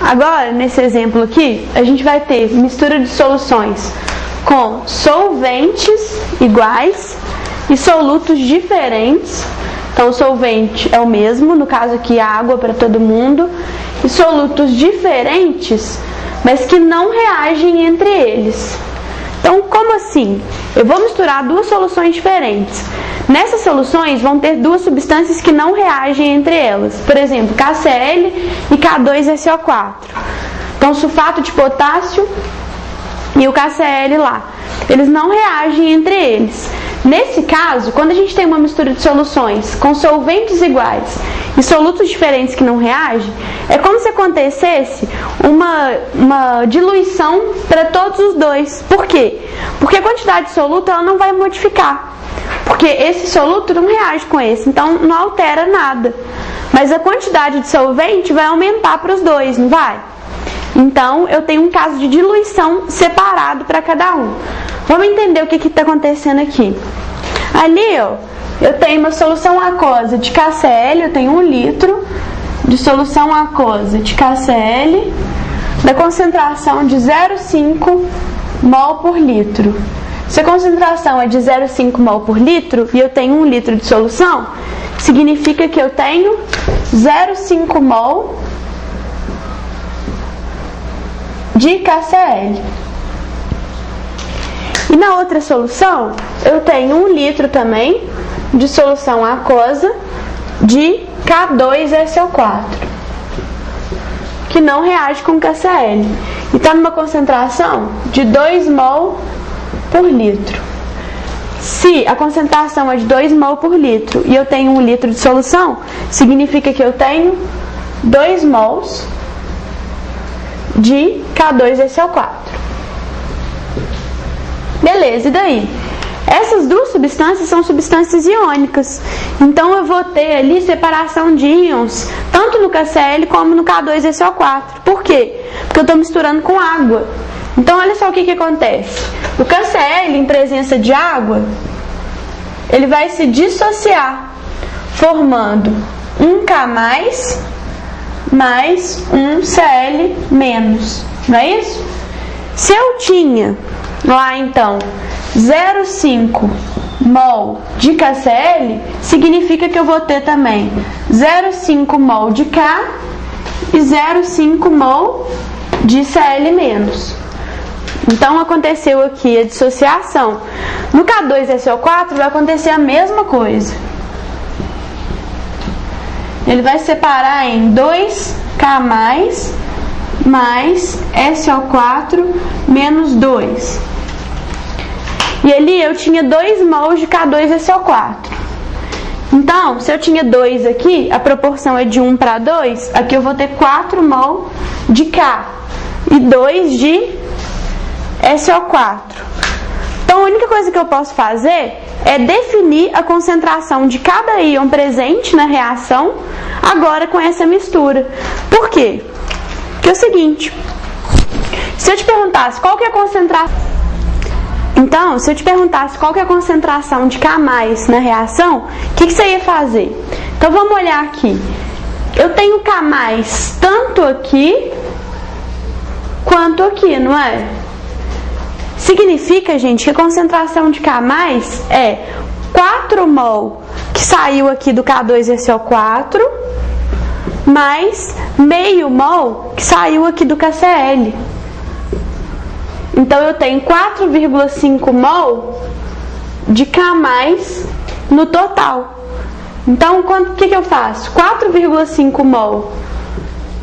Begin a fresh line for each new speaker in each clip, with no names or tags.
Agora, nesse exemplo aqui, a gente vai ter mistura de soluções com solventes iguais e solutos diferentes. Então, o solvente é o mesmo, no caso aqui a água para todo mundo, e solutos diferentes, mas que não reagem entre eles. Então, como assim? Eu vou misturar duas soluções diferentes. Nessas soluções vão ter duas substâncias que não reagem entre elas. Por exemplo, KCl e K2SO4. Então, o sulfato de potássio e o KCl lá, eles não reagem entre eles. Nesse caso, quando a gente tem uma mistura de soluções com solventes iguais e solutos diferentes que não reagem, é como se acontecesse uma diluição para todos os dois. Por quê? Porque a quantidade de soluto ela não vai modificar. Porque esse soluto não reage com esse, então não altera nada. Mas a quantidade de solvente vai aumentar para os dois, não vai? Então, eu tenho um caso de diluição separado para cada um. Vamos entender o que está acontecendo aqui. Ali, ó, eu tenho uma solução aquosa de KCl, eu tenho 1 litro de solução aquosa de KCl, da concentração de 0,5 mol por litro. Se a concentração é de 0,5 mol por litro e eu tenho 1 litro de solução, significa que eu tenho 0,5 mol de KCl. E na outra solução, eu tenho 1 litro também de solução aquosa de K2SO4, que não reage com KCl. E está numa concentração de 2 mol por litro. Se a concentração é de 2 mol por litro e eu tenho 1 litro de solução, significa que eu tenho 2 mols de K2SO4. Beleza, e daí? Essas duas substâncias são substâncias iônicas. Então eu vou ter ali separação de íons, tanto no KCl como no K2SO4. Por quê? Porque eu estou misturando com água. Então olha só o que acontece. O KCl em presença de água, ele vai se dissociar, formando um K+, mais um Cl-, não é isso? Se eu tinha lá então 0,5 mol de KCl, significa que eu vou ter também 0,5 mol de K e 0,5 mol de Cl-. Então aconteceu aqui a dissociação. No K2SO4 vai acontecer a mesma coisa. Ele vai separar em 2K mais SO4 menos 2. E ali eu tinha 2 mols de K2SO4. Então, se eu tinha 2 aqui, a proporção é de 1 para 2, aqui eu vou ter 4 mol de K e 2 de SO4. Então, a única coisa que eu posso fazer é definir a concentração de cada íon presente na reação agora com essa mistura. Por quê? Porque é o seguinte, se eu te perguntasse qual que é a concentração... Então, se eu te perguntasse qual que é a concentração de K+ na reação, o que você ia fazer? Então, vamos olhar aqui. Eu tenho K+ tanto aqui quanto aqui, não é? Significa, gente, que a concentração de K+ é 4 mol que saiu aqui do K2SO4 mais meio mol que saiu aqui do KCl. Então, eu tenho 4,5 mol de K+ no total. Então, o que eu faço? 4,5 mol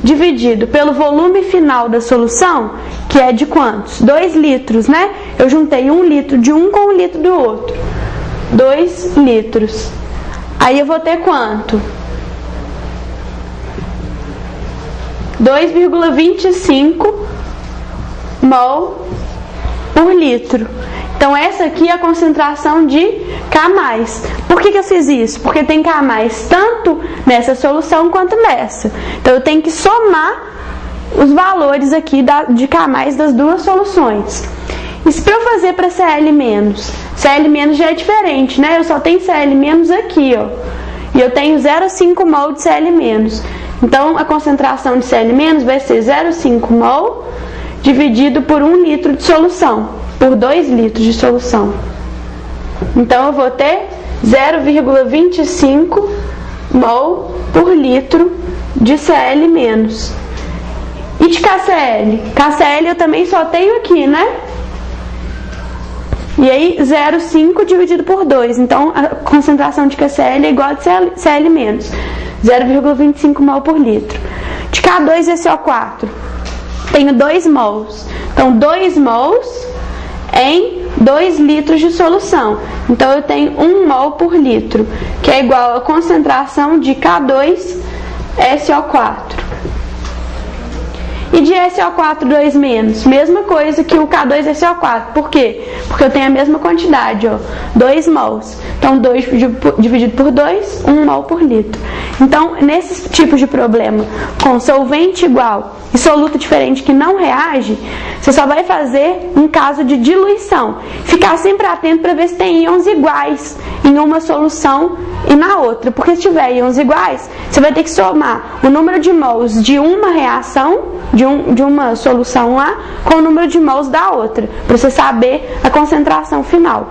dividido pelo volume final da solução, que é de quantos? 2 litros, né? Eu juntei 1 litro de um com 1 litro do outro. 2 litros. Aí eu vou ter quanto? 2,25 mol por litro. Então, essa aqui é a concentração de K+. Por que eu fiz isso? Porque tem K+ tanto nessa solução quanto nessa. Então, eu tenho que somar os valores aqui de K+ das duas soluções. E se para eu fazer para Cl-, Cl- já é diferente, né? Eu só tenho Cl- aqui, ó. E eu tenho 0,5 mol de Cl-. Então, a concentração de Cl- vai ser 0,5 mol dividido por 1 litro de solução, por 2 litros de solução. Então, eu vou ter 0,25 mol por litro de Cl-. E de KCl? KCl eu também só tenho aqui, né? E aí, 0,5 dividido por 2. Então, a concentração de KCl é igual a de Cl-, 0,25 mol por litro. De K2SO4, tenho 2 mols. Então, 2 mols em 2 litros de solução. Então, eu tenho 1 mol por litro, que é igual a concentração de K2SO4. E de SO4 2-, mesma coisa que o K2SO4. Por quê? Porque eu tenho a mesma quantidade, ó, 2 mols. Então, 2 dividido por 2, 1 mol por litro. Então, nesses tipos de problema, com solvente igual e soluto diferente que não reage, você só vai fazer em caso de diluição. Ficar sempre atento para ver se tem íons iguais em uma solução e na outra. Porque se tiver íons iguais, você vai ter que somar o número de mols de uma reação, de uma solução lá, com o número de mols da outra, para você saber a concentração final.